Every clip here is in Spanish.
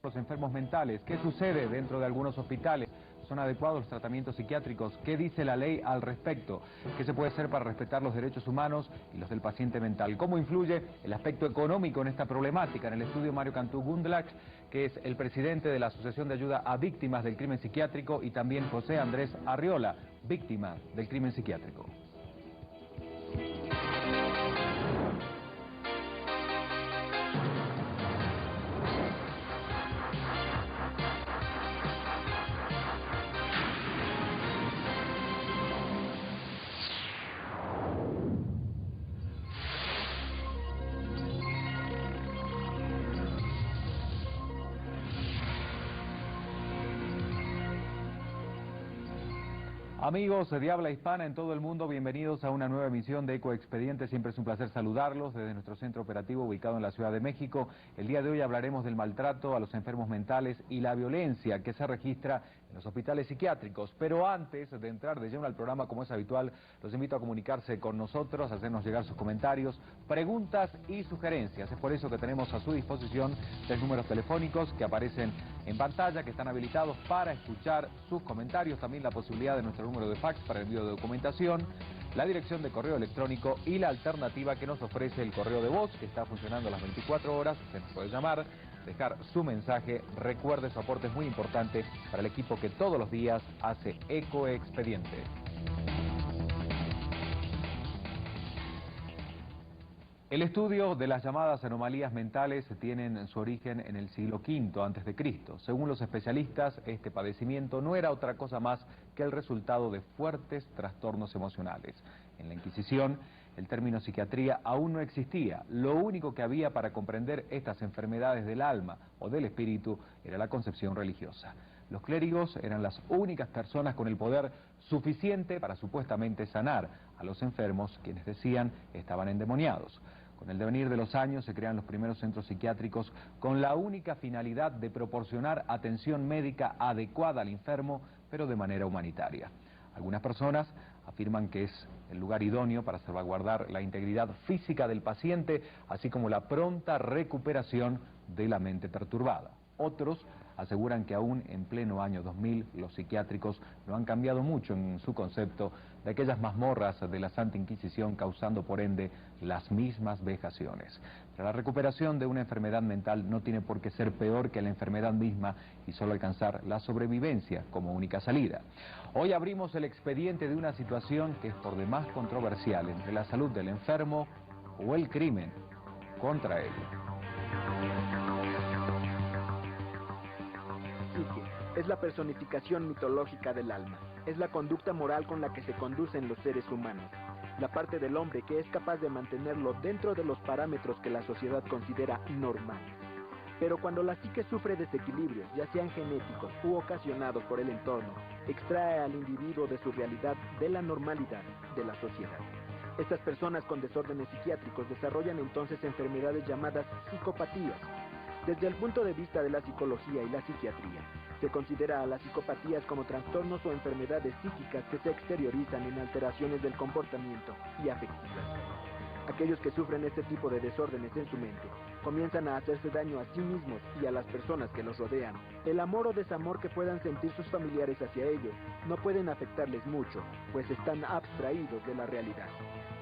los enfermos mentales. ¿Qué sucede dentro de algunos hospitales? ¿Son adecuados los tratamientos psiquiátricos? ¿Qué dice la ley al respecto? ¿Qué se puede hacer para respetar los derechos humanos y los del paciente mental? ¿Cómo influye el aspecto económico en esta problemática? En el estudio Mario Cantú Gundlach, que es el presidente de la Asociación de Ayuda a Víctimas del Crimen Psiquiátrico, y también José Andrés Arriola, víctima del crimen psiquiátrico. Amigos de habla hispana en todo el mundo, bienvenidos a una nueva emisión de Ecoexpediente. Siempre es un placer saludarlos desde nuestro centro operativo ubicado en la Ciudad de México. El día de hoy hablaremos del maltrato a los enfermos mentales y la violencia que se registra en los hospitales psiquiátricos. Pero antes de entrar de lleno al programa, como es habitual, los invito a comunicarse con nosotros, a hacernos llegar sus comentarios, preguntas y sugerencias. Es por eso que tenemos a su disposición 3 números telefónicos que aparecen en pantalla, que están habilitados para escuchar sus comentarios. También la posibilidad de nuestro número de fax para envío de documentación, la dirección de correo electrónico y la alternativa que nos ofrece el correo de voz, que está funcionando a las 24 horas. Usted nos puede llamar, dejar su mensaje. Recuerde, su aporte es muy importante para el equipo que todos los días hace Ecoexpediente. El estudio de las llamadas anomalías mentales tienen su origen en el siglo V a.C. Según los especialistas, este padecimiento no era otra cosa más que el resultado de fuertes trastornos emocionales. En la Inquisición, el término psiquiatría aún no existía. Lo único que había para comprender estas enfermedades del alma o del espíritu era la concepción religiosa. Los clérigos eran las únicas personas con el poder suficiente para supuestamente sanar a los enfermos, quienes decían estaban endemoniados. Con el devenir de los años se crean los primeros centros psiquiátricos con la única finalidad de proporcionar atención médica adecuada al enfermo, pero de manera humanitaria. Algunas personas afirman que es el lugar idóneo para salvaguardar la integridad física del paciente, así como la pronta recuperación de la mente perturbada. Otros aseguran que aún en pleno año 2000 los psiquiátricos no han cambiado mucho en su concepto de aquellas mazmorras de la Santa Inquisición, causando por ende las mismas vejaciones. Pero la recuperación de una enfermedad mental no tiene por qué ser peor que la enfermedad misma y solo alcanzar la sobrevivencia como única salida. Hoy abrimos el expediente de una situación que es por demás controversial entre la salud del enfermo o el crimen contra él. Es la personificación mitológica del alma. Es la conducta moral con la que se conducen los seres humanos. La parte del hombre que es capaz de mantenerlo dentro de los parámetros que la sociedad considera normales. Pero cuando la psique sufre desequilibrios, ya sean genéticos u ocasionados por el entorno, extrae al individuo de su realidad, de la normalidad de la sociedad. Estas personas con desórdenes psiquiátricos desarrollan entonces enfermedades llamadas psicopatías. Desde el punto de vista de la psicología y la psiquiatría, se considera a las psicopatías como trastornos o enfermedades psíquicas que se exteriorizan en alteraciones del comportamiento y afectivas. Aquellos que sufren este tipo de desórdenes en su mente comienzan a hacerse daño a sí mismos y a las personas que los rodean. El amor o desamor que puedan sentir sus familiares hacia ellos no pueden afectarles mucho, pues están abstraídos de la realidad.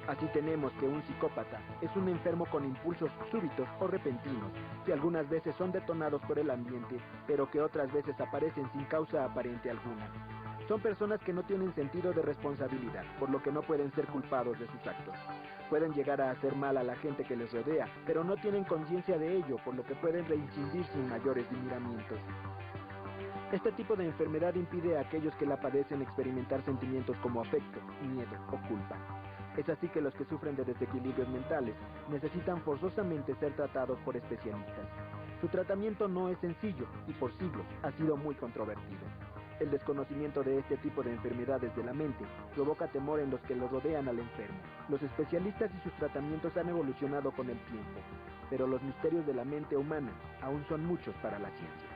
Así tenemos que un psicópata es un enfermo con impulsos súbitos o repentinos, que algunas veces son detonados por el ambiente, pero que otras veces aparecen sin causa aparente alguna. Son personas que no tienen sentido de responsabilidad, por lo que no pueden ser culpados de sus actos. Pueden llegar a hacer mal a la gente que les rodea, pero no tienen conciencia de ello, por lo que pueden reincidir sin mayores miramientos. Este tipo de enfermedad impide a aquellos que la padecen experimentar sentimientos como afecto, miedo o culpa. Es así que los que sufren de desequilibrios mentales necesitan forzosamente ser tratados por especialistas. Su tratamiento no es sencillo y por siglos ha sido muy controvertido. El desconocimiento de este tipo de enfermedades de la mente provoca temor en los que lo rodean al enfermo. Los especialistas y sus tratamientos han evolucionado con el tiempo, pero los misterios de la mente humana aún son muchos para la ciencia.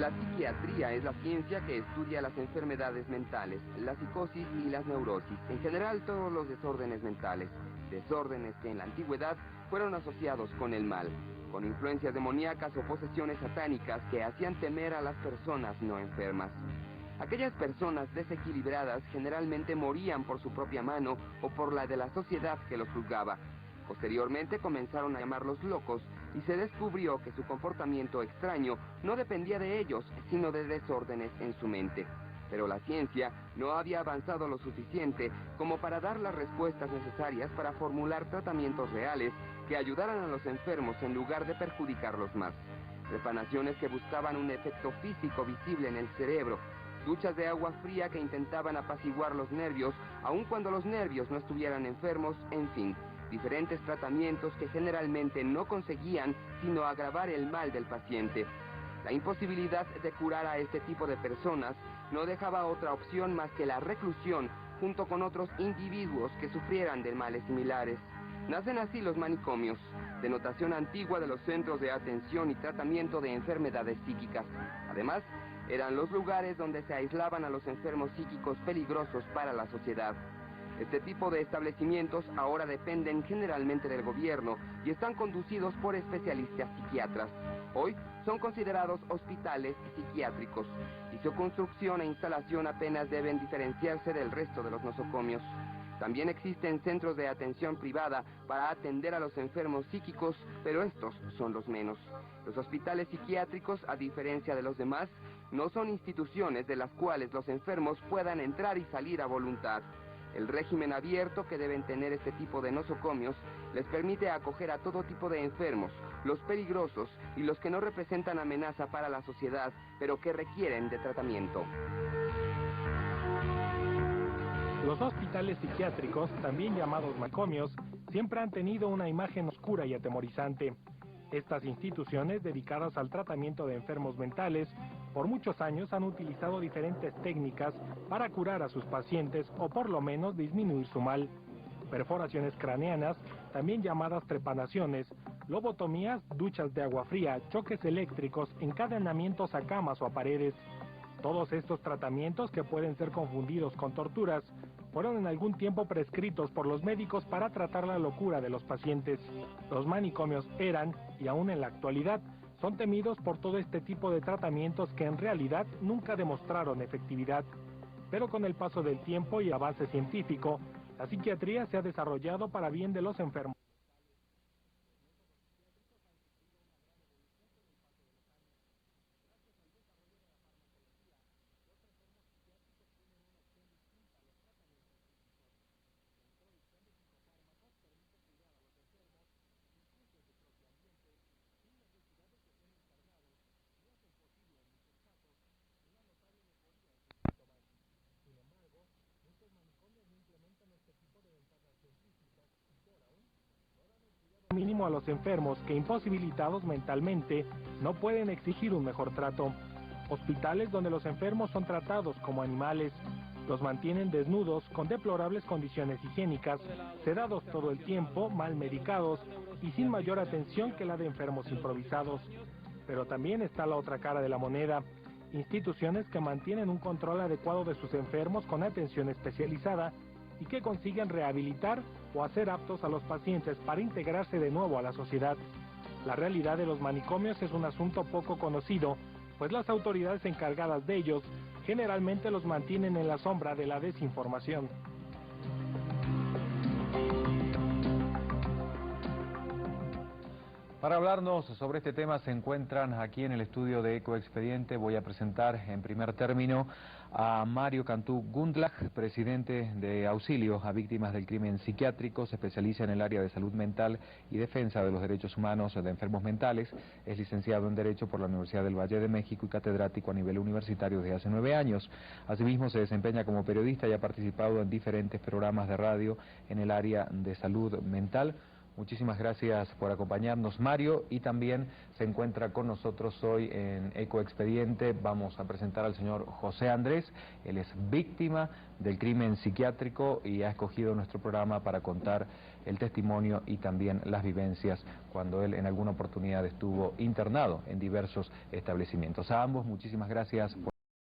La psiquiatría es la ciencia que estudia las enfermedades mentales, la psicosis y las neurosis, en general todos los desórdenes mentales, desórdenes que en la antigüedad fueron asociados con el mal, con influencias demoníacas o posesiones satánicas que hacían temer a las personas no enfermas. Aquellas personas desequilibradas generalmente morían por su propia mano o por la de la sociedad que los juzgaba. Posteriormente comenzaron a llamarlos locos y se descubrió que su comportamiento extraño no dependía de ellos, sino de desórdenes en su mente. Pero la ciencia no había avanzado lo suficiente como para dar las respuestas necesarias para formular tratamientos reales que ayudaran a los enfermos en lugar de perjudicarlos más. Trepanaciones que buscaban un efecto físico visible en el cerebro, duchas de agua fría que intentaban apaciguar los nervios, aun cuando los nervios no estuvieran enfermos, en fin, diferentes tratamientos que generalmente no conseguían sino agravar el mal del paciente. La imposibilidad de curar a este tipo de personas no dejaba otra opción más que la reclusión junto con otros individuos que sufrieran de males similares. Nacen así los manicomios, denotación antigua de los centros de atención y tratamiento de enfermedades psíquicas. Además, eran los lugares donde se aislaban a los enfermos psíquicos peligrosos para la sociedad. Este tipo de establecimientos ahora dependen generalmente del gobierno y están conducidos por especialistas psiquiatras. Hoy son considerados hospitales psiquiátricos y su construcción e instalación apenas deben diferenciarse del resto de los nosocomios. También existen centros de atención privada para atender a los enfermos psíquicos, pero estos son los menos. Los hospitales psiquiátricos, a diferencia de los demás, no son instituciones de las cuales los enfermos puedan entrar y salir a voluntad. El régimen abierto que deben tener este tipo de nosocomios les permite acoger a todo tipo de enfermos, los peligrosos y los que no representan amenaza para la sociedad, pero que requieren de tratamiento. Los hospitales psiquiátricos, también llamados manicomios, siempre han tenido una imagen oscura y atemorizante. Estas instituciones, dedicadas al tratamiento de enfermos mentales, por muchos años han utilizado diferentes técnicas para curar a sus pacientes o por lo menos disminuir su mal. Perforaciones craneanas, también llamadas trepanaciones, lobotomías, duchas de agua fría, choques eléctricos, encadenamientos a camas o a paredes. Todos estos tratamientos, que pueden ser confundidos con torturas, fueron en algún tiempo prescritos por los médicos para tratar la locura de los pacientes. Los manicomios eran, y aún en la actualidad, son temidos por todo este tipo de tratamientos que en realidad nunca demostraron efectividad. Pero con el paso del tiempo y avance científico, la psiquiatría se ha desarrollado para bien de los enfermos. Mínimo a los enfermos que, imposibilitados mentalmente, no pueden exigir un mejor trato. Hospitales donde los enfermos son tratados como animales, los mantienen desnudos, con deplorables condiciones higiénicas, sedados todo el tiempo, mal medicados y sin mayor atención que la de enfermos improvisados. Pero también está la otra cara de la moneda: instituciones que mantienen un control adecuado de sus enfermos con atención especializada y que consiguen rehabilitar o hacer aptos a los pacientes para integrarse de nuevo a la sociedad. La realidad de los manicomios es un asunto poco conocido, pues las autoridades encargadas de ellos generalmente los mantienen en la sombra de la desinformación. Para hablarnos sobre este tema se encuentran aquí en el estudio de Ecoexpediente. Voy a presentar en primer término a Mario Cantú Gundlach, presidente de Auxilio a Víctimas del Crimen Psiquiátrico. Se especializa en el área de salud mental y defensa de los derechos humanos de enfermos mentales. Es licenciado en Derecho por la Universidad del Valle de México y catedrático a nivel universitario desde hace 9 años. Asimismo se desempeña como periodista y ha participado en diferentes programas de radio en el área de salud mental. Muchísimas gracias por acompañarnos, Mario, y también se encuentra con nosotros hoy en Ecoexpediente. Vamos a presentar al señor José Andrés. Él es víctima del crimen psiquiátrico y ha escogido nuestro programa para contar el testimonio y también las vivencias cuando él en alguna oportunidad estuvo internado en diversos establecimientos. A ambos, muchísimas gracias.